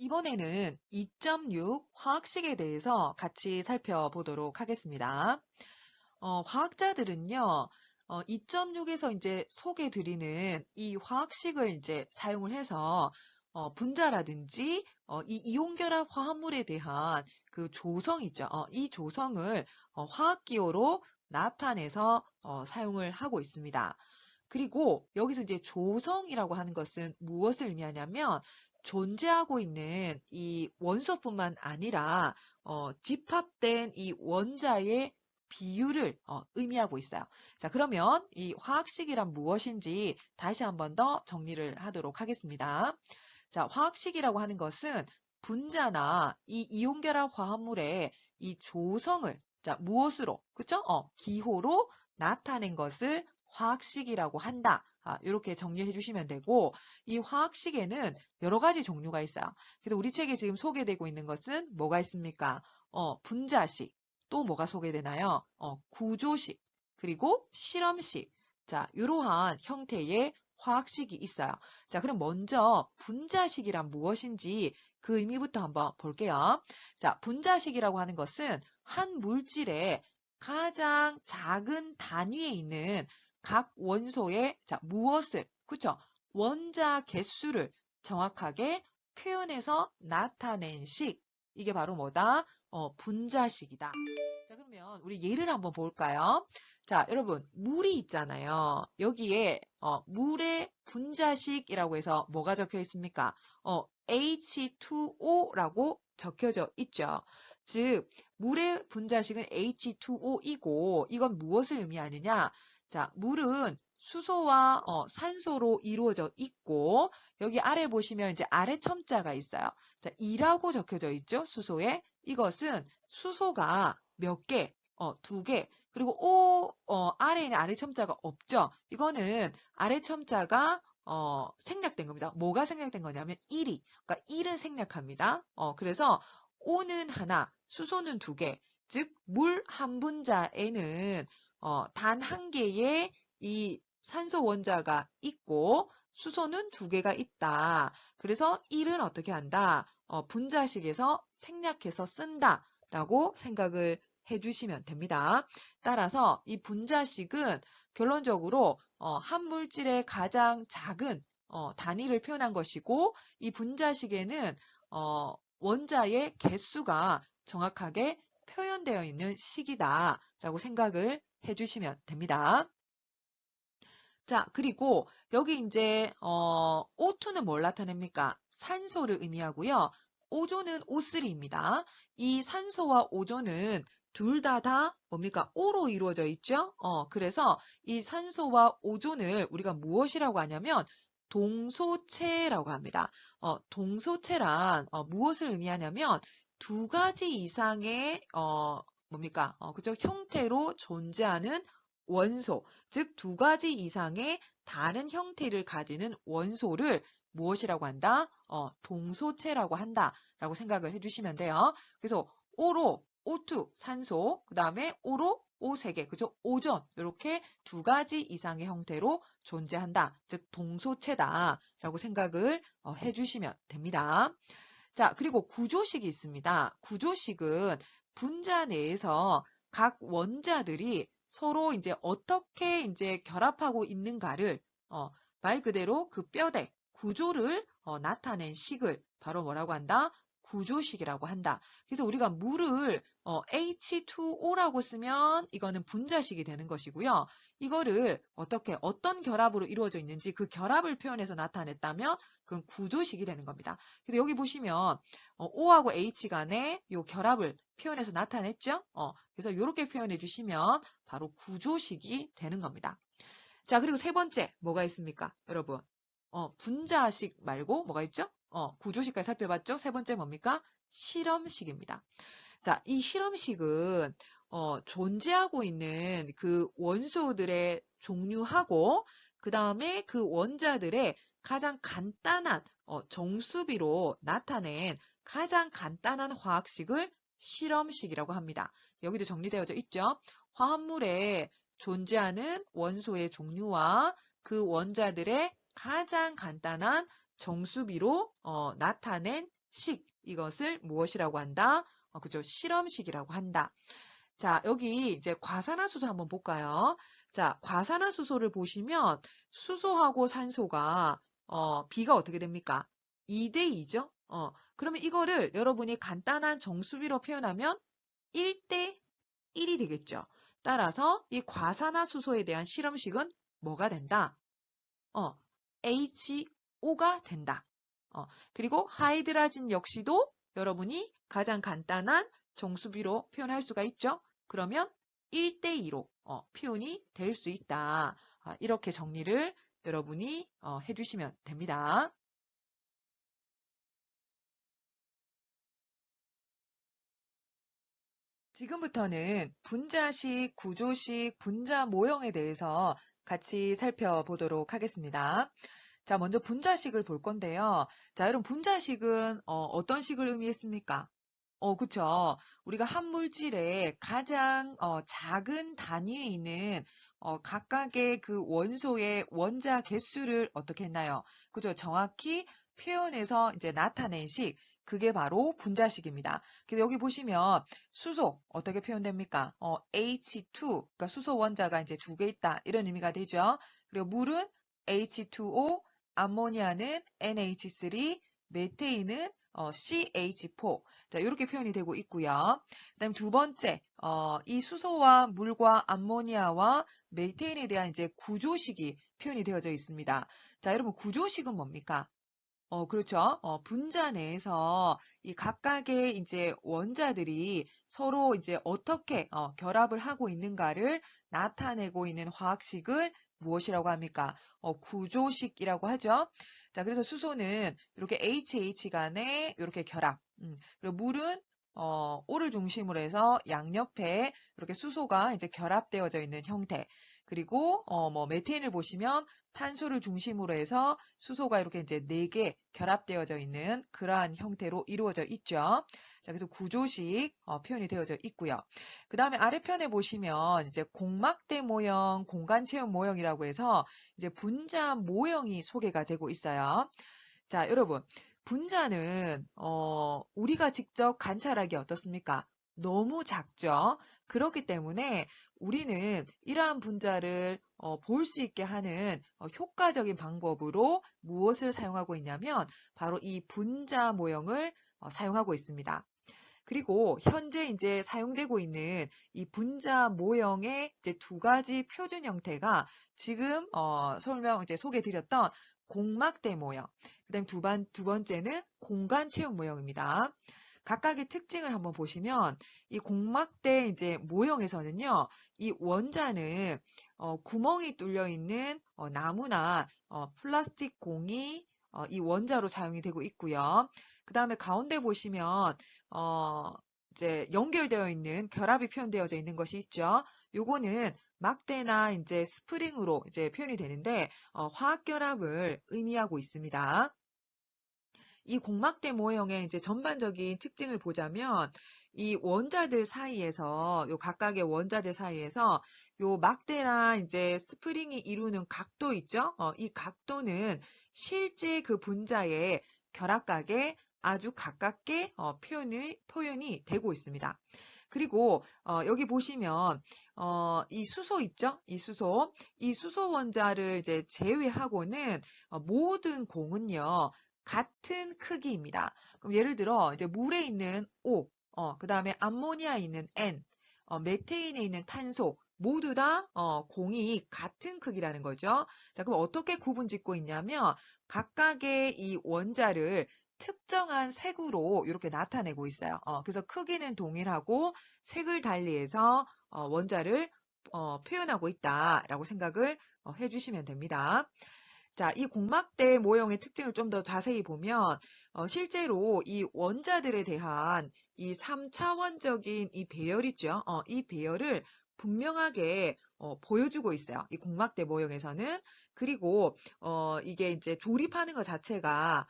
이번에는 2.6 화학식에 대해서 같이 살펴보도록 하겠습니다. 화학자들은요, 2.6에서 이제 소개드리는 이 화학식을 이제 사용을 해서 분자라든지 이 이온결합 화합물에 대한 그 조성이죠. 이 조성을 화학기호로 나타내서 사용을 하고 있습니다. 그리고 여기서 이제 조성이라고 하는 것은 무엇을 의미하냐면 존재하고 있는 이 원소뿐만 아니라 집합된 이 원자의 비율을 의미하고 있어요. 자, 그러면 이 화학식이란 무엇인지 다시 한 번 더 정리를 하도록 하겠습니다. 자, 화학식이라고 하는 것은 분자나 이 이온결합 화합물의 이 조성을 자, 무엇으로, 그쵸? 기호로 나타낸 것을 화학식이라고 한다. 이렇게 정리해 주시면 되고, 이 화학식에는 여러 가지 종류가 있어요. 그래서 우리 책에 지금 소개되고 있는 것은 뭐가 있습니까? 분자식, 또 뭐가 소개되나요? 구조식, 그리고 실험식. 자, 이러한 형태의 화학식이 있어요. 자, 그럼 먼저 분자식이란 무엇인지 그 의미부터 한번 볼게요. 자, 분자식이라고 하는 것은 한 물질의 가장 작은 단위에 있는 각 원소의 자, 무엇을, 그쵸? 원자 개수를 정확하게 표현해서 나타낸 식. 이게 바로 뭐다? 분자식이다. 자, 그러면 우리 예를 한번 볼까요? 자, 여러분, 물이 있잖아요. 여기에 물의 분자식이라고 해서 뭐가 적혀 있습니까? H2O라고 적혀져 있죠. 즉, 물의 분자식은 H2O이고 이건 무엇을 의미하느냐? 자, 물은 수소와 산소로 이루어져 있고 여기 아래 보시면 이제 아래 첨자가 있어요. 자, 2라고 적혀져 있죠. 수소에. 이것은 수소가 몇 개? 2개. 그리고 아래에는 아래 첨자가 없죠. 이거는 아래 첨자가 생략된 겁니다. 뭐가 생략된 거냐면 1이. 그러니까 1은 생략합니다. 그래서 O는 하나, 수소는 2개. 즉, 물 한 분자에는 단 한 개의 이 산소 원자가 있고 수소는 2개가 있다. 그래서 1은 어떻게 한다? 분자식에서 생략해서 쓴다. 라고 생각을 해주시면 됩니다. 따라서 이 분자식은 결론적으로 한 물질의 가장 작은 단위를 표현한 것이고 이 분자식에는 원자의 개수가 정확하게 표현되어 있는 식이다 라고 생각을 해주시면 됩니다. 자, 그리고 여기 이제 O2는 뭘 나타냅니까? 산소를 의미하고요. 오존은 O3입니다. 이 산소와 오존은 둘 다 뭡니까? O로 이루어져 있죠? 그래서 이 산소와 오존을 우리가 무엇이라고 하냐면 동소체라고 합니다. 동소체란 무엇을 의미하냐면 두 가지 이상의 뭡니까? 그죠? 형태로 존재하는 원소, 즉 두 가지 이상의 다른 형태를 가지는 원소를 무엇이라고 한다? 동소체라고 한다라고 생각을 해주시면 돼요. 그래서 O로 O2 산소, 그 다음에 O로 O 3개, 그죠? 오존 이렇게 두 가지 이상의 형태로 존재한다. 즉 동소체다라고 생각을 해주시면 됩니다. 자, 그리고 구조식이 있습니다. 구조식은 분자 내에서 각 원자들이 서로 이제 어떻게 이제 결합하고 있는가를 말 그대로 그 뼈대 구조를 나타낸 식을 바로 뭐라고 한다? 구조식이라고 한다. 그래서 우리가 물을 H2O라고 쓰면 이거는 분자식이 되는 것이고요. 이거를 어떤 결합으로 이루어져 있는지 그 결합을 표현해서 나타냈다면 그건 구조식이 되는 겁니다. 그래서 여기 보시면 O하고 H 간의 이 결합을 표현해서 나타냈죠? 그래서 이렇게 표현해 주시면 바로 구조식이 되는 겁니다. 자, 그리고 세 번째 뭐가 있습니까? 여러분, 분자식 말고 뭐가 있죠? 구조식까지 살펴봤죠? 세 번째 뭡니까? 실험식입니다. 자, 이 실험식은 존재하고 있는 그 원소들의 종류하고 그 다음에 그 원자들의 가장 간단한 정수비로 나타낸 가장 간단한 화학식을 실험식이라고 합니다. 여기도 정리되어져 있죠. 화합물에 존재하는 원소의 종류와 그 원자들의 가장 간단한 정수비로 나타낸 식, 이것을 무엇이라고 한다? 그죠? 실험식이라고 한다. 자, 여기 이제 과산화수소 한번 볼까요? 자, 과산화수소를 보시면 수소하고 산소가 비가 어떻게 됩니까? 2대 2죠? 그러면 이거를 여러분이 간단한 정수비로 표현하면 1대 1이 되겠죠. 따라서 이 과산화수소에 대한 실험식은 뭐가 된다? HO가 된다. 그리고 하이드라진 역시도 여러분이 가장 간단한 정수비로 표현할 수가 있죠. 그러면 1대2로 표현이 될 수 있다. 이렇게 정리를 여러분이 해주시면 됩니다. 지금부터는 분자식, 구조식, 분자 모형에 대해서 같이 살펴보도록 하겠습니다. 자, 먼저 분자식을 볼 건데요. 자, 여러분 분자식은 어떤 식을 의미했습니까? 그쵸. 우리가 한 물질의 가장 작은 단위에 있는 각각의 그 원소의 원자 개수를 어떻게 했나요? 그죠. 정확히 표현해서 이제 나타낸 식, 그게 바로 분자식입니다. 근데 여기 보시면 수소 어떻게 표현됩니까? H2, 그러니까 수소 원자가 이제 두 개 있다 이런 의미가 되죠. 그리고 물은 H2O, 암모니아는 NH3, 메테인은 CH4. 자, 이렇게 표현이 되고 있고요. 그다음에 두 번째, 이 수소와 물과 암모니아와 메테인에 대한 이제 구조식이 표현이 되어져 있습니다. 자, 여러분 구조식은 뭡니까? 그렇죠. 분자 내에서 이 각각의 이제 원자들이 서로 이제 어떻게 결합을 하고 있는가를 나타내고 있는 화학식을 무엇이라고 합니까? 구조식이라고 하죠. 자, 그래서 수소는 이렇게 HH 간에 이렇게 결합. 그리고 물은 O를 중심으로 해서 양옆에 이렇게 수소가 이제 결합되어져 있는 형태. 그리고 뭐 메테인을 보시면 탄소를 중심으로 해서 수소가 이렇게 이제 4개 결합되어져 있는 그러한 형태로 이루어져 있죠. 자, 그래서 구조식 표현이 되어져 있고요. 그 다음에 아래편에 보시면 이제 공막대 모형, 공간 체험 모형이라고 해서 이제 분자 모형이 소개가 되고 있어요. 자, 여러분, 분자는 우리가 직접 관찰하기 어떻습니까? 너무 작죠. 그렇기 때문에 우리는 이러한 분자를 볼 수 있게 하는 효과적인 방법으로 무엇을 사용하고 있냐면 바로 이 분자 모형을 사용하고 있습니다. 그리고 현재 이제 사용되고 있는 이 분자 모형의 이제 두 가지 표준 형태가 지금 이제 소개드렸던 공막대 모형, 그다음 두 번째는 공간 채용 모형입니다. 각각의 특징을 한번 보시면 이 공막대 이제 모형에서는요, 이 원자는 구멍이 뚫려 있는 나무나 플라스틱 공이 이 원자로 사용이 되고 있고요. 그 다음에 가운데 보시면 이제 연결되어 있는 결합이 표현되어져 있는 것이 있죠. 요거는 막대나 이제 스프링으로 이제 표현이 되는데 화학 결합을 의미하고 있습니다. 이 공막대 모형의 이제 전반적인 특징을 보자면 이 원자들 사이에서 요 각각의 원자들 사이에서 요 막대나 이제 스프링이 이루는 각도 있죠? 이 각도는 실제 그 분자의 결합각에 아주 가깝게 표현이 되고 있습니다. 그리고 여기 보시면 이 수소 있죠? 이 수소 원자를 이제 제외하고는 모든 공은요 같은 크기입니다. 그럼 예를 들어 이제 물에 있는 O, 그 다음에 암모니아에 있는 N, 메테인에 있는 탄소 모두 다 공이 같은 크기라는 거죠. 자, 그럼 어떻게 구분 짓고 있냐면 각각의 이 원자를 특정한 색으로 이렇게 나타내고 있어요. 그래서 크기는 동일하고 색을 달리해서 원자를 표현하고 있다라고 생각을 해주시면 됩니다. 자, 이 공막대 모형의 특징을 좀 더 자세히 보면 실제로 이 원자들에 대한 이 3차원적인 이 배열 있죠. 이 배열을 분명하게 보여주고 있어요. 이 공막대 모형에서는. 그리고 이게 이제 조립하는 것 자체가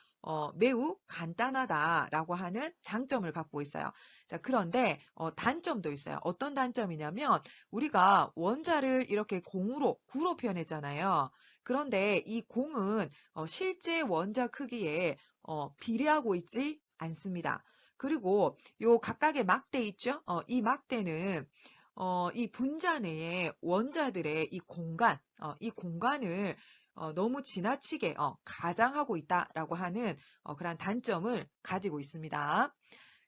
매우 간단하다라고 하는 장점을 갖고 있어요. 자, 그런데 단점도 있어요. 어떤 단점이냐면 우리가 원자를 이렇게 구로 표현했잖아요. 그런데 이 공은 실제 원자 크기에 비례하고 있지 않습니다. 그리고 요 각각의 막대 있죠? 이 막대는 이 분자 내에 원자들의 이 공간, 이 공간을 너무 지나치게 가장하고 있다라고 하는 그런 단점을 가지고 있습니다.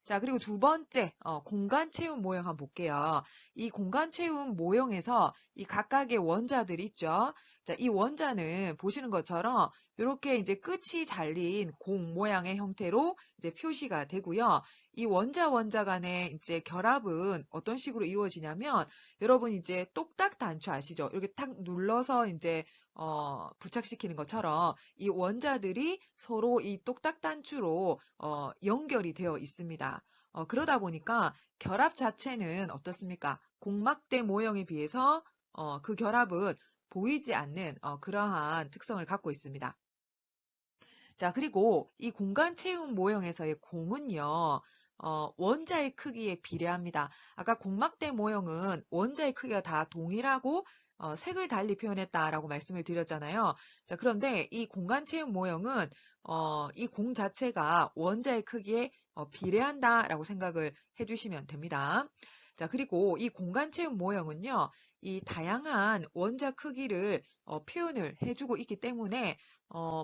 자, 그리고 두 번째, 공간 채움 모형 한번 볼게요. 이 공간 채움 모형에서 이 각각의 원자들 있죠? 자, 이 원자는 보시는 것처럼 이렇게 이제 끝이 잘린 공 모양의 형태로 이제 표시가 되고요. 이 원자 간의 이제 결합은 어떤 식으로 이루어지냐면 여러분 이제 똑딱 단추 아시죠? 이렇게 탁 눌러서 이제 부착시키는 것처럼 이 원자들이 서로 이 똑딱 단추로 연결이 되어 있습니다. 그러다 보니까 결합 자체는 어떻습니까? 공막대 모형에 비해서 그 결합은 보이지 않는 그러한 특성을 갖고 있습니다. 자, 그리고 이 공간 채움 모형에서의 공은요, 원자의 크기에 비례합니다. 아까 공막대 모형은 원자의 크기가 다 동일하고 색을 달리 표현했다라고 말씀을 드렸잖아요. 자, 그런데 이 공간 채움 모형은 이 공 자체가 원자의 크기에 비례한다라고 생각을 해주시면 됩니다. 자, 그리고 이 공간 채움 모형은요, 이 다양한 원자 크기를 표현을 해주고 있기 때문에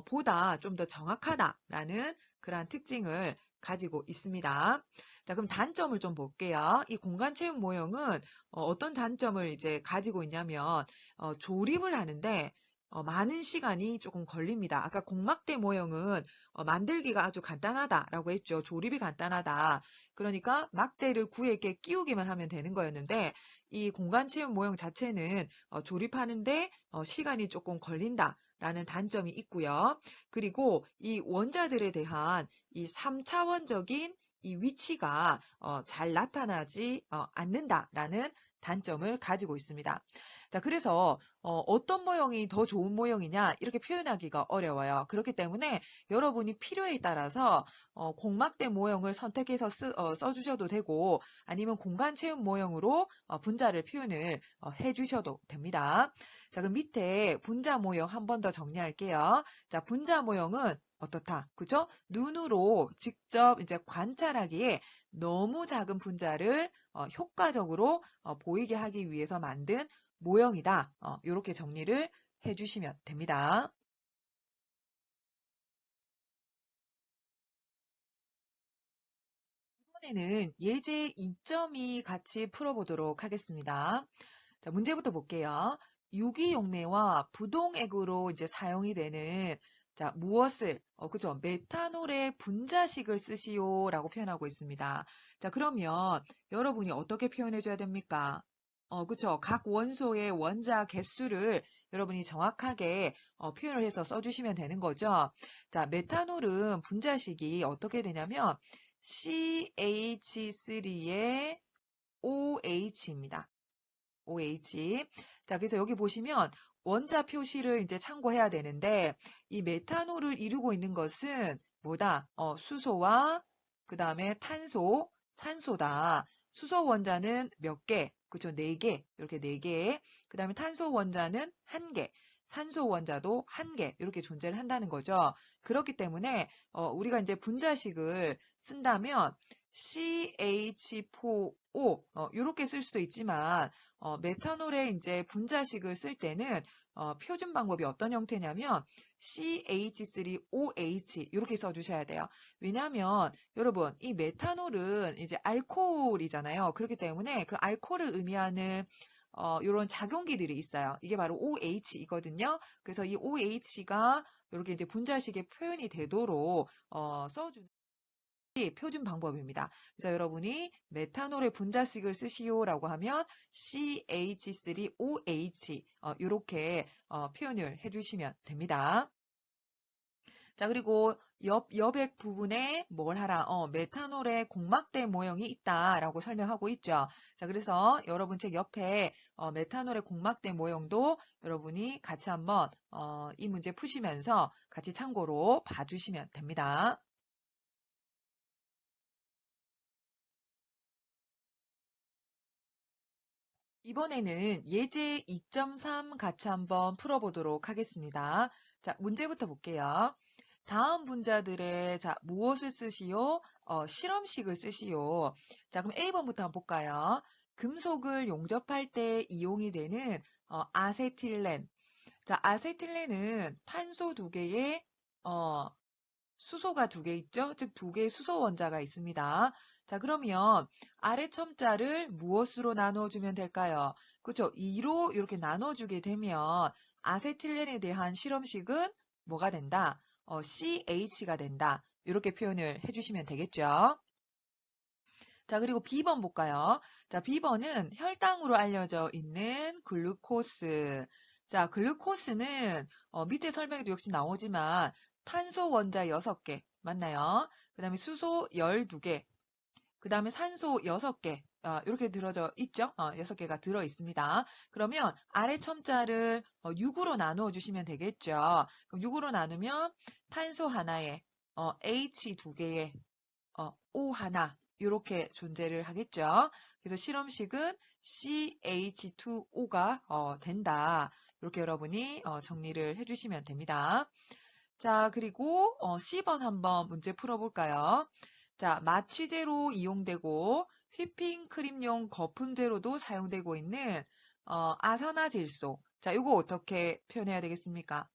보다 좀 더 정확하다라는 그러한 특징을 가지고 있습니다. 자, 그럼 단점을 좀 볼게요. 이 공간 채움 모형은 어떤 단점을 이제 가지고 있냐면 조립을 하는데 많은 시간이 조금 걸립니다. 아까 공막대 모형은 만들기가 아주 간단하다라고 했죠. 조립이 간단하다. 그러니까 막대를 구에게 끼우기만 하면 되는 거였는데 이 공간 채움 모형 자체는 조립하는데 시간이 조금 걸린다. 라는 단점이 있고요. 그리고 이 원자들에 대한 이 3차원적인 이 위치가 잘 나타나지 않는다라는 단점을 가지고 있습니다. 자, 그래서 어떤 모형이 더 좋은 모형이냐 이렇게 표현하기가 어려워요. 그렇기 때문에 여러분이 필요에 따라서 공막대 모형을 선택해서 써주셔도 되고 아니면 공간 채움 모형으로 분자를 표현을 해주셔도 됩니다. 자, 그럼 밑에 분자 모형 한 번 더 정리할게요. 자, 분자 모형은 어떻다? 그죠? 눈으로 직접 이제 관찰하기에 너무 작은 분자를 효과적으로 보이게 하기 위해서 만든 모형이다. 이렇게 정리를 해주시면 됩니다. 이번에는 예제 2.2 같이 풀어보도록 하겠습니다. 자, 문제부터 볼게요. 유기용매와 부동액으로 이제 사용이 되는 자, 무엇을 그죠? 메탄올의 분자식을 쓰시오라고 표현하고 있습니다. 자, 그러면 여러분이 어떻게 표현해 줘야 됩니까? 그쵸. 각 원소의 원자 개수를 여러분이 정확하게 표현을 해서 써주시면 되는 거죠. 자, 메탄올은 분자식이 어떻게 되냐면 CH3의 OH입니다. OH. 자, 그래서 여기 보시면 원자 표시를 이제 참고해야 되는데 이 메탄올을 이루고 있는 것은 뭐다? 수소와 그 다음에 탄소, 산소다. 수소 원자는 몇 개? 그죠? 4개. 이렇게 4개. 그 다음에 탄소 원자는 1개. 산소 원자도 1개. 이렇게 존재를 한다는 거죠. 그렇기 때문에 우리가 이제 분자식을 쓴다면 CH4O 이렇게 쓸 수도 있지만 메탄올의 이제 분자식을 쓸 때는 표준 방법이 어떤 형태냐면 CH3OH 이렇게 써주셔야 돼요. 왜냐하면 여러분 이 메탄올은 이제 알코올이잖아요. 그렇기 때문에 그 알코올을 의미하는 이런 작용기들이 있어요. 이게 바로 OH이거든요. 그래서 이 OH가 이렇게 이제 분자식의 표현이 되도록 써주는 표준 방법입니다. 그래서 여러분이 메탄올의 분자식을 쓰시오라고 하면 CH3OH 이렇게 표현을 해주시면 됩니다. 자, 그리고 여백 부분에 뭘 하라? 메탄올의 공막대 모형이 있다라고 설명하고 있죠. 자, 그래서 여러분 책 옆에 메탄올의 공막대 모형도 여러분이 같이 한번 이 문제 푸시면서 같이 참고로 봐주시면 됩니다. 이번에는 예제 2.3 같이 한번 풀어보도록 하겠습니다. 자, 문제부터 볼게요. 다음 분자들의 자, 무엇을 쓰시오? 실험식을 쓰시오. 자, 그럼 A번부터 한번 볼까요? 금속을 용접할 때 이용이 되는 아세틸렌. 자, 아세틸렌은 탄소 2개에 수소가 2개 있죠? 즉 2개의 수소 원자가 있습니다. 자, 그러면 아래 첨자를 무엇으로 나눠주면 될까요? 그렇죠? 2로 이렇게 나눠주게 되면 아세틸렌에 대한 실험식은 뭐가 된다? CH가 된다. 이렇게 표현을 해주시면 되겠죠? 자, 그리고 B번 볼까요? 자, B번은 혈당으로 알려져 있는 글루코스. 자, 글루코스는 밑에 설명에도 역시 나오지만 탄소 원자 6개 맞나요? 그 다음에 수소 12개, 그 다음에 산소 6개 이렇게 들어져 있죠? 6개가 들어 있습니다. 그러면 아래 첨자를 6으로 나누어 주시면 되겠죠? 그럼 6으로 나누면 탄소 하나에 H 2개에 O 하나 이렇게 존재를 하겠죠. 그래서 실험식은 CH2O가 된다. 이렇게 여러분이 정리를 해주시면 됩니다. 자, 그리고 C번 한번 문제 풀어볼까요? 자, 마취제로 이용되고 휘핑크림용 거품제로도 사용되고 있는 아산화질소. 자, 이거 어떻게 표현해야 되겠습니까?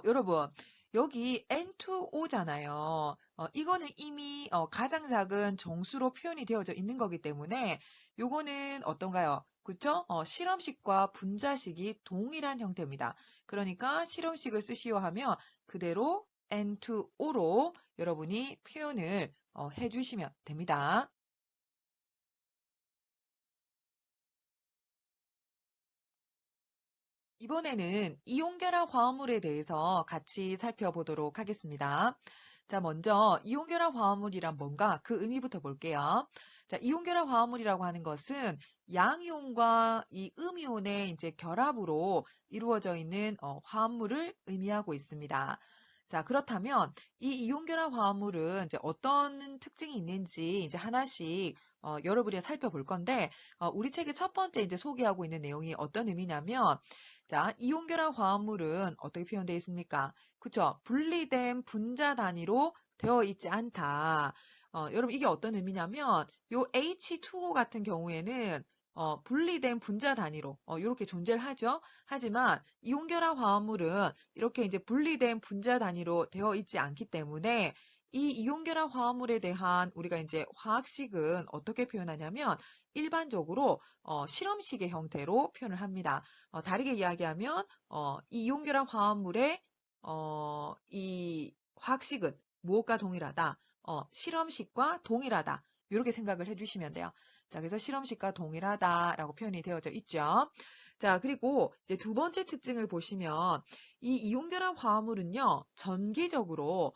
여러분, 여기 N2O잖아요. 이거는 이미 가장 작은 정수로 표현이 되어져 있는 거기 때문에 요거는 어떤가요? 그쵸? 실험식과 분자식이 동일한 형태입니다. 그러니까 실험식을 쓰시오 하면 그대로 N2O로 여러분이 표현을 해주시면 됩니다. 이번에는 이온결합 화합물에 대해서 같이 살펴보도록 하겠습니다. 자, 먼저 이온결합 화합물이란 뭔가 그 의미부터 볼게요. 자, 이온결합 화합물이라고 하는 것은 양이온과 이 음이온의 이제 결합으로 이루어져 있는 화합물을 의미하고 있습니다. 자, 그렇다면 이 이온결합 화합물은 이제 어떤 특징이 있는지 이제 하나씩 여러분이 살펴볼 건데 우리 책의 첫 번째 이제 소개하고 있는 내용이 어떤 의미냐면 자, 이온결합 화합물은 어떻게 표현되어 있습니까? 그쵸? 분리된 분자 단위로 되어 있지 않다. 여러분 이게 어떤 의미냐면 요 H2O 같은 경우에는 분리된 분자 단위로 이렇게 존재를 하죠. 하지만 이온결합 화합물은 이렇게 이제 분리된 분자 단위로 되어 있지 않기 때문에 이 이온결합 화합물에 대한 우리가 이제 화학식은 어떻게 표현하냐면 일반적으로 실험식의 형태로 표현을 합니다. 다르게 이야기하면 이 이온결합 화합물의 이 화학식은 무엇과 동일하다? 실험식과 동일하다. 이렇게 생각을 해주시면 돼요. 자, 그래서 실험식과 동일하다라고 표현이 되어져 있죠. 자, 그리고 이제 두 번째 특징을 보시면 이 이온결합 화합물은요, 전기적으로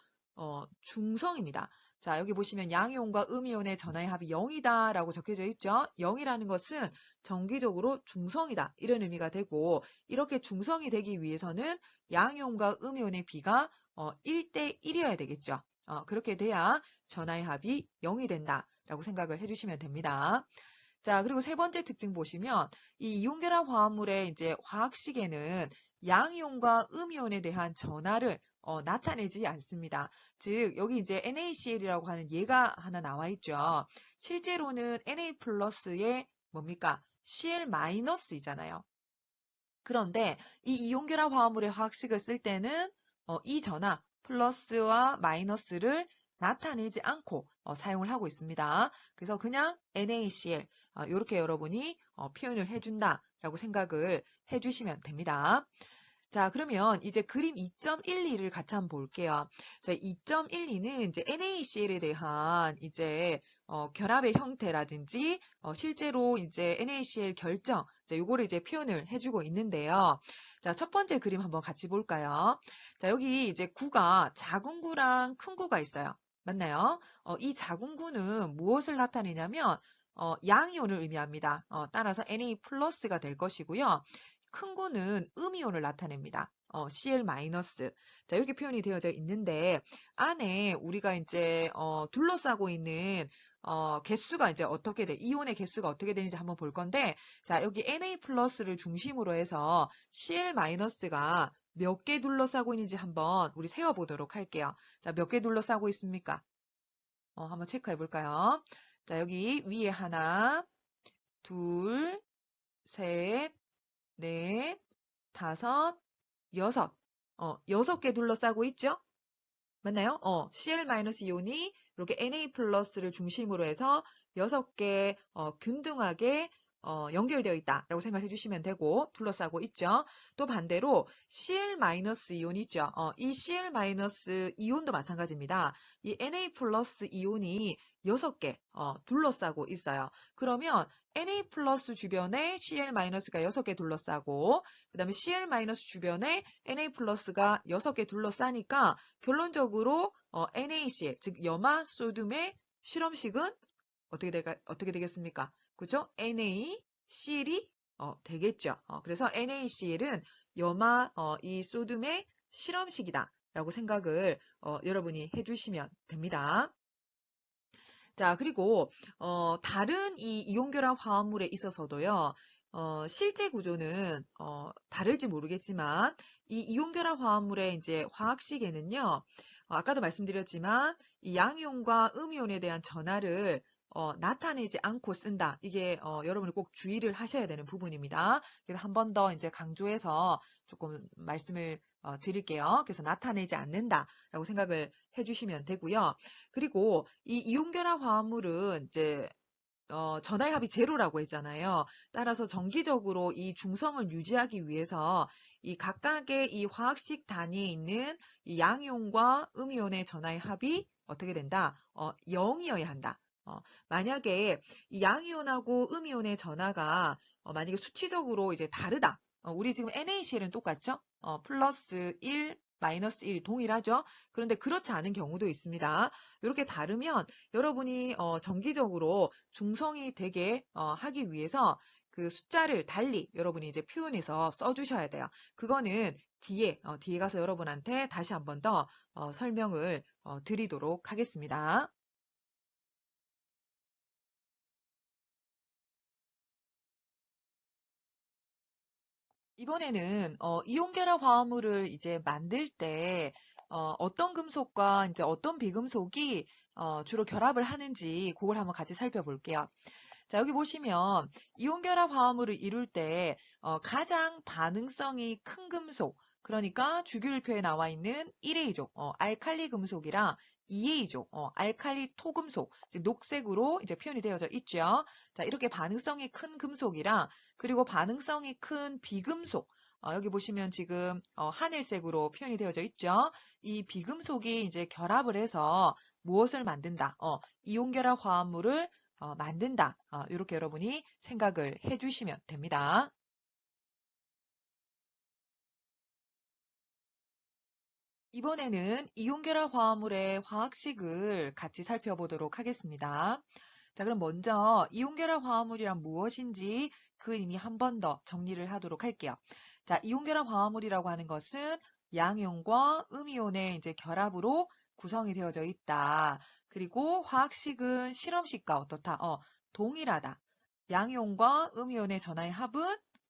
중성입니다. 자, 여기 보시면 양이온과 음이온의 전하의 합이 0이다 라고 적혀져 있죠. 0이라는 것은 정기적으로 중성이다 이런 의미가 되고 이렇게 중성이 되기 위해서는 양이온과 음이온의 비가 1대 1이어야 되겠죠. 그렇게 돼야 전하의 합이 0이 된다라고 생각을 해주시면 됩니다. 자, 그리고 세 번째 특징 보시면 이 이온결합 화합물의 이제 화학식에는 양이온과 음이온에 대한 전하를 나타내지 않습니다. 즉, 여기 이제 NaCl이라고 하는 얘가 하나 나와 있죠. 실제로는 Na 플러스의 뭡니까? Cl 마이너스이잖아요. 그런데 이 이온결합 화합물의 화학식을 쓸 때는 이 전하 플러스와 마이너스를 나타내지 않고 사용을 하고 있습니다. 그래서 그냥 NaCl 이렇게 여러분이 표현을 해준다라고 생각을 해주시면 됩니다. 자, 그러면 이제 그림 2.12를 같이 한번 볼게요. 자, 2.12는 이제 NaCl에 대한 이제 결합의 형태라든지 실제로 이제 NaCl 결정, 자, 요거를 이제 표현을 해주고 있는데요. 자, 첫 번째 그림 한번 같이 볼까요? 자, 여기 이제 구가 작은 구랑 큰 구가 있어요. 맞나요? 이 작은 구는 무엇을 나타내냐면 양이온을 의미합니다. 따라서 Na 플러스가 될 것이고요. 큰 구는 음이온을 나타냅니다. Cl 마이너스. 자, 이렇게 표현이 되어져 있는데 안에 우리가 이제 둘러싸고 있는 개수가 이제 어떻게 돼? 이온의 개수가 어떻게 되는지 한번 볼 건데 자, 여기 Na 플러스를 중심으로 해서 Cl 마이너스가 몇 개 둘러싸고 있는지 한번 우리 세어보도록 할게요. 자, 몇 개 둘러싸고 있습니까? 한번 체크해 볼까요? 자, 여기 위에 하나, 둘, 셋, 넷, 다섯, 여섯. 6개 둘러싸고 있죠? 맞나요? Cl-이온이 이렇게 Na 플러스를 중심으로 해서 6개 균등하게 연결되어 있다라고 생각해 주시면 되고 둘러싸고 있죠. 또 반대로 Cl-이온 있죠. 이 Cl-이온도 마찬가지입니다. 이 Na 플러스 이온이 6개 둘러싸고 있어요. 그러면 Na 플러스 주변에 Cl-가 6개 둘러싸고 그 다음에 Cl- 주변에 Na 플러스가 6개 둘러싸니까 결론적으로 NaCl, 즉 염화 소듐의 실험식은 어떻게 되겠습니까? 그죠? NaCl이 되겠죠. 그래서 NaCl은 염화 이 소듐의 실험식이다라고 생각을 여러분이 해주시면 됩니다. 자, 그리고 다른 이 이온결합 화합물에 있어서도요. 실제 구조는 다를지 모르겠지만 이 이온결합 화합물의 이제 화학식에는요. 아까도 말씀드렸지만 이 양이온과 음이온에 대한 전하를 나타내지 않고 쓴다. 이게 여러분이 꼭 주의를 하셔야 되는 부분입니다. 그래서 한 번 더 이제 강조해서 조금 말씀을 드릴게요. 그래서 나타내지 않는다라고 생각을 해주시면 되고요. 그리고 이 이온결합 화합물은 이제 전하의 합이 제로라고 했잖아요. 따라서 정기적으로 이 중성을 유지하기 위해서 이 각각의 이 화학식 단위에 있는 이 양이온과 음이온의 전하의 합이 어떻게 된다? 0이어야 한다. 만약에 이 양이온하고 음이온의 전하가 만약에 수치적으로 이제 다르다. 우리 지금 NaCl은 똑같죠? 플러스 1, 마이너스 1 동일하죠? 그런데 그렇지 않은 경우도 있습니다. 이렇게 다르면 여러분이 정기적으로 중성이 되게 하기 위해서 그 숫자를 달리 여러분이 이제 표현해서 써주셔야 돼요. 그거는 뒤에 가서 여러분한테 다시 한 번 더 설명을 드리도록 하겠습니다. 이번에는 이온결합 화합물을 이제 만들 때 어떤 금속과 이제 어떤 비금속이 주로 결합을 하는지 그걸 한번 같이 살펴볼게요. 자, 여기 보시면 이온결합 화합물을 이룰 때 가장 반응성이 큰 금속, 그러니까 주기율표에 나와 있는 1A족, 알칼리 금속이랑 2A족, 알칼리 토금속, 즉 녹색으로 이제 표현이 되어져 있죠. 자, 이렇게 반응성이 큰 금속이랑 그리고 반응성이 큰 비금속, 여기 보시면 지금 하늘색으로 표현이 되어져 있죠. 이 비금속이 이제 결합을 해서 무엇을 만든다? 이온결합 화합물을 만든다. 이렇게 여러분이 생각을 해주시면 됩니다. 이번에는 이온결합 화합물의 화학식을 같이 살펴보도록 하겠습니다. 자, 그럼 먼저 이온결합 화합물이란 무엇인지 그 의미 한 번 더 정리를 하도록 할게요. 자, 이온결합 화합물이라고 하는 것은 양이온과 음이온의 이제 결합으로 구성이 되어져 있다. 그리고 화학식은 실험식과 어떻다? 동일하다. 양이온과 음이온의 전하의 합은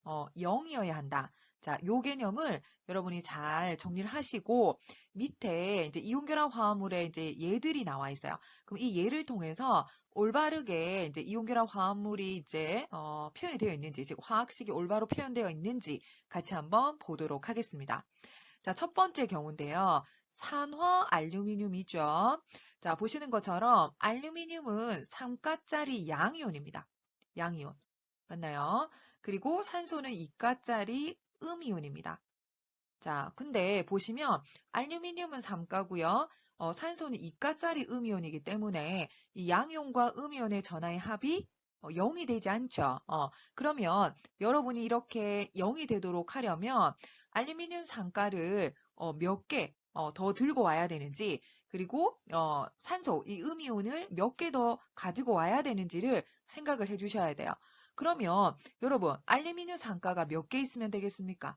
0이어야 한다. 자, 요 개념을 여러분이 잘 정리를 하시고 밑에 이제 이온결합 화합물에 이제 예들이 나와 있어요. 그럼 이 예를 통해서 올바르게 이제 이온결합 화합물이 이제 표현이 되어 있는지, 즉 화학식이 올바로 표현되어 있는지 같이 한번 보도록 하겠습니다. 자, 첫 번째 경우인데요. 산화 알루미늄이죠. 자, 보시는 것처럼 알루미늄은 3가짜리 양이온입니다. 양이온. 맞나요? 그리고 산소는 2가짜리 음이온입니다. 자, 근데 보시면 알루미늄은 3가고요. 산소는 2가짜리 음이온이기 때문에 이 양이온과 음이온의 전하의 합이 0이 되지 않죠. 그러면 여러분이 이렇게 0이 되도록 하려면 알루미늄 3가를 몇 개 더 들고 와야 되는지, 그리고 산소, 이 음이온을 몇 개 더 가지고 와야 되는지를 생각을 해주셔야 돼요. 그러면 여러분 알루미늄 3가가 몇 개 있으면 되겠습니까?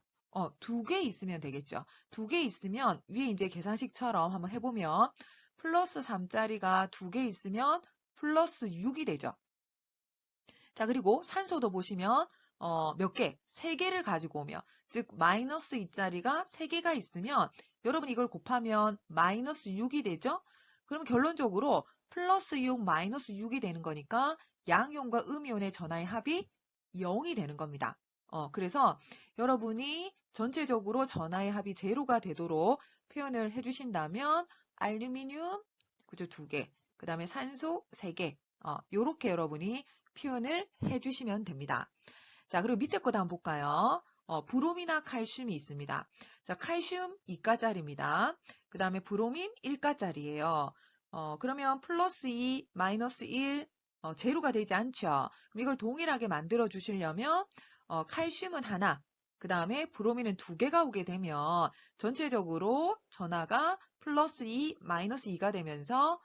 2개 있으면 되겠죠. 2개 있으면 위에 이제 계산식처럼 한번 해보면 플러스 3짜리가 2개 있으면 플러스 6이 되죠. 자, 그리고 산소도 보시면 몇 개, 3개를 가지고 오면, 즉 마이너스 2짜리가 3개가 있으면 여러분 이걸 곱하면 마이너스 6이 되죠? 그럼 결론적으로 플러스 6, 마이너스 6이 되는 거니까 양이온과 음이온의 전하의 합이 0이 되는 겁니다. 그래서 여러분이 전체적으로 전하의 합이 제로가 되도록 표현을 해주신다면 알루미늄 그죠? 2개, 그 다음에 산소 3개, 요렇게 여러분이 표현을 해주시면 됩니다. 자, 그리고 밑에 거 한번 볼까요? 브롬이나 칼슘이 있습니다. 자, 칼슘 2가짜리입니다. 그 다음에 브로민 1가짜리예요. 그러면 플러스 2, 마이너스 1, 제로가 되지 않죠. 그럼 이걸 동일하게 만들어 주시려면 칼슘은 하나, 그 다음에 브로민은 2개가 오게 되면 전체적으로 전하가 플러스 2, 마이너스 2가 되면서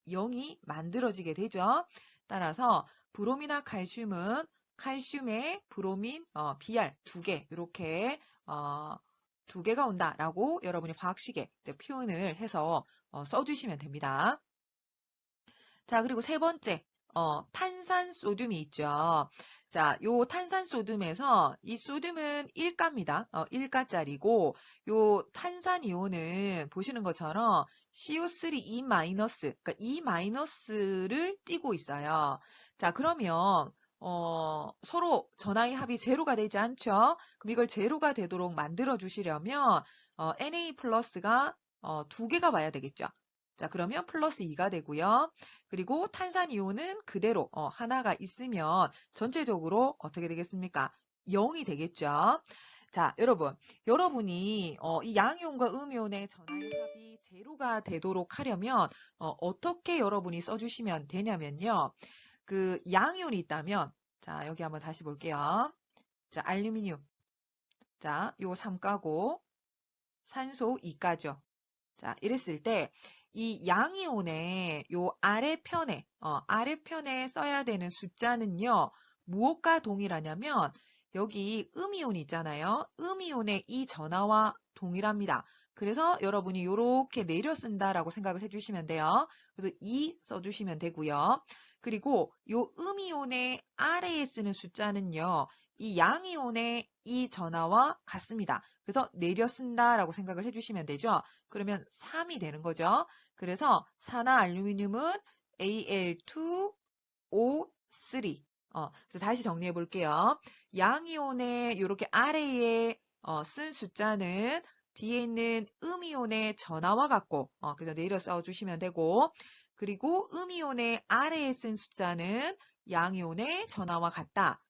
0이 만들어지게 되죠. 따라서 브롬이나 칼슘은 칼슘에 브로민, Br 2개 이렇게 2개가 온다라고 여러분이 과학식에 표현을 해서 써주시면 됩니다. 자, 그리고 세 번째, 탄산 소듐이 있죠. 자, 요 탄산 소듐에서 이 소듐은 1가입니다. 1가짜리고 요 탄산 이온은 보시는 것처럼 CO3 E-, 그러니까 E-를 띠고 있어요. 자, 그러면 서로 전하의 합이 제로가 되지 않죠? 그럼 이걸 제로가 되도록 만들어 주시려면 Na 플러스가 2개가 와야 되겠죠. 자, 그러면 플러스 2가 되고요. 그리고 탄산이온은 그대로 하나가 있으면 전체적으로 어떻게 되겠습니까? 0이 되겠죠. 자, 여러분이 이 양이온과 음이온의 전하의 합이 제로가 되도록 하려면 어떻게 여러분이 써주시면 되냐면요. 그 양이온이 있다면 자, 여기 한번 다시 볼게요. 자, 알루미늄. 자, 요 3가고 산소 2가죠. 자, 이랬을 때 이 양이온의 요 아래편에 써야 되는 숫자는요, 무엇과 동일하냐면, 여기 음이온이 있잖아요. 음이온의 이 전하와 동일합니다. 그래서 여러분이 이렇게 내려 쓴다라고 생각을 해주시면 돼요. 그래서 2 써주시면 되고요. 그리고 요 음이온의 아래에 쓰는 숫자는요, 이 양이온의 이 전하와 같습니다. 그래서 내려 쓴다라고 생각을 해주시면 되죠. 그러면 3이 되는 거죠. 그래서 산화 알루미늄은 Al2O3. 그래서 다시 정리해 볼게요. 양이온의 이렇게 아래에 쓴 숫자는 뒤에 있는 음이온의 전하와 같고, 그래서 내려 써주시면 되고, 그리고 음이온의 아래에 쓴 숫자는 양이온의 전하와 같다.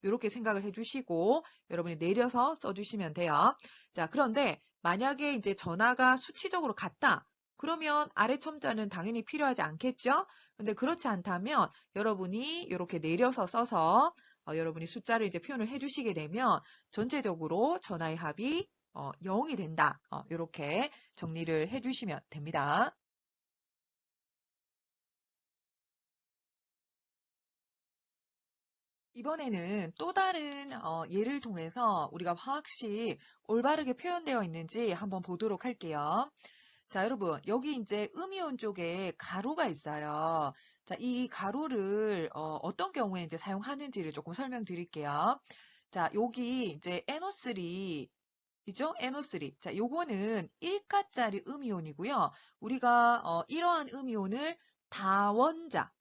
이렇게 생각을 해주시고 여러분이 내려서 써주시면 돼요. 자, 그런데 만약에 이제 전하가 수치적으로 같다. 그러면 아래 첨자는 당연히 필요하지 않겠죠? 근데 그렇지 않다면 여러분이 이렇게 내려서 써서 여러분이 숫자를 이제 표현을 해주시게 되면 전체적으로 전하의 합이 0이 된다. 이렇게 정리를 해주시면 됩니다. 이번에는 또 다른 예를 통해서 우리가 화학식 올바르게 표현되어 있는지 한번 보도록 할게요. 자, 여러분, 여기 이제 음이온 쪽에 가로가 있어요. 자, 이 가로를 어떤 경우에 이제 사용하는지를 조금 설명드릴게요. 자, 여기 이제 NO3 이죠? NO3. 자, 요거는 1가짜리 음이온이고요. 우리가 이러한 음이온을 다원자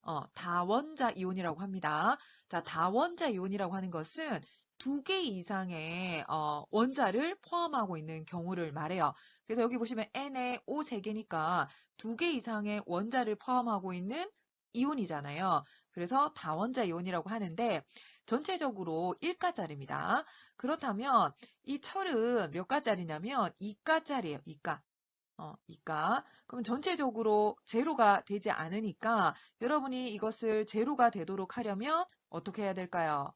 이온이라고 합니다. 자, 다원자 이온이라고 하는 것은 2개 이상의 원자를 포함하고 있는 경우를 말해요. 그래서 여기 보시면 N에 O 3개니까 2개 이상의 원자를 포함하고 있는 이온이잖아요. 그래서 다원자 이온이라고 하는데 전체적으로 1가짜리입니다. 그렇다면 이 철은 몇 가짜리냐면 2가짜리예요. 2가. 2가. 그럼 전체적으로 제로가 되지 않으니까 여러분이 이것을 제로가 되도록 하려면 어떻게 해야 될까요?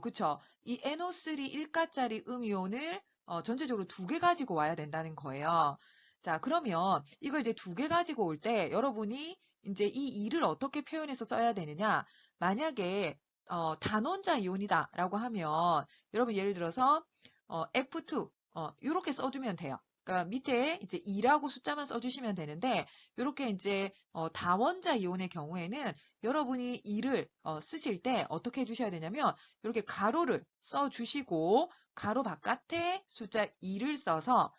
그쵸. 이 NO3 1가짜리 음이온을 전체적으로 2개 가지고 와야 된다는 거예요. 자, 그러면 이걸 이제 2개 가지고 올 때 여러분이 이제 이 2를 어떻게 표현해서 써야 되느냐? 만약에 단원자 이온이다라고 하면 여러분 예를 들어서 F2 이렇게 써주면 돼요. 그러니까 밑에 이제 2라고 숫자만 써주시면 되는데 이렇게 이제 다원자 이온의 경우에는 여러분이 2를 쓰실 때 어떻게 해주셔야 되냐면 이렇게 가로를 써주시고 가로 바깥에 숫자 2를 써서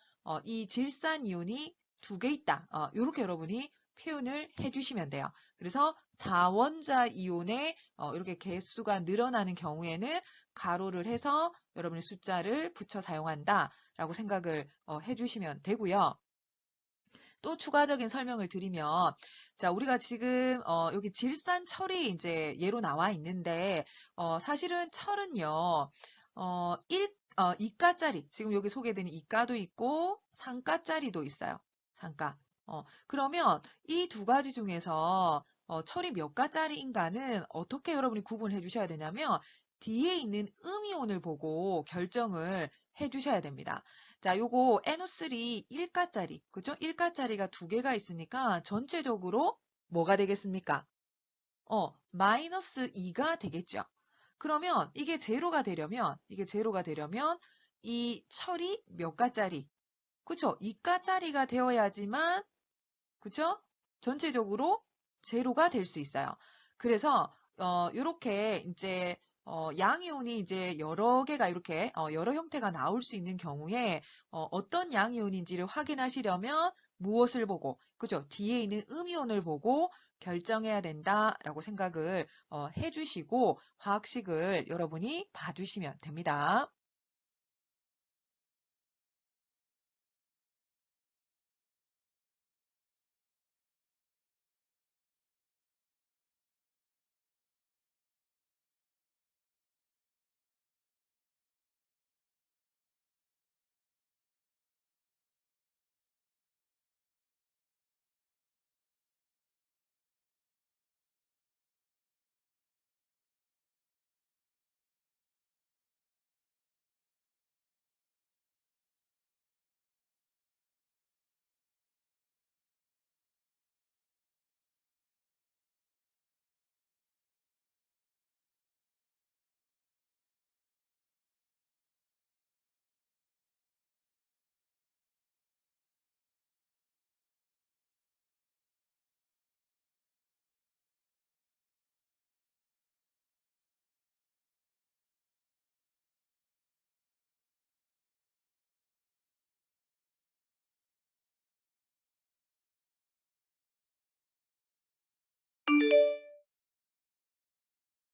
이 질산 이온이 2개 있다. 이렇게 여러분이 표현을 해주시면 돼요. 그래서 다원자 이온의 이렇게 개수가 늘어나는 경우에는 가로를 해서 여러분의 숫자를 붙여 사용한다라고 생각을 해주시면 되고요. 또 추가적인 설명을 드리면, 자, 우리가 지금, 여기 질산철이 이제 예로 나와 있는데, 사실은 철은요, 2가짜리, 지금 여기 소개되는 2가도 있고, 3가짜리도 있어요. 3가. 그러면 이 두 가지 중에서, 철이 몇 가짜리인가는 어떻게 여러분이 구분해 주셔야 되냐면, 뒤에 있는 음이온을 보고 결정을 해 주셔야 됩니다. 자, 요거 NO3 1가짜리, 그죠? 1가짜리가 두 개가 있으니까 전체적으로 뭐가 되겠습니까? 마이너스 2가 되겠죠. 그러면 이게 제로가 되려면 이 철이 몇 가짜리? 그쵸? 2가짜리가 되어야지만, 그쵸? 전체적으로 제로가 될 수 있어요. 그래서, 요렇게 이제 양이온이 이제 여러 개가 이렇게 여러 형태가 나올 수 있는 경우에 어떤 양이온인지를 확인하시려면 무엇을 보고, 그죠? 뒤에 있는 음이온을 보고 결정해야 된다라고 생각을 해주시고 화학식을 여러분이 봐주시면 됩니다.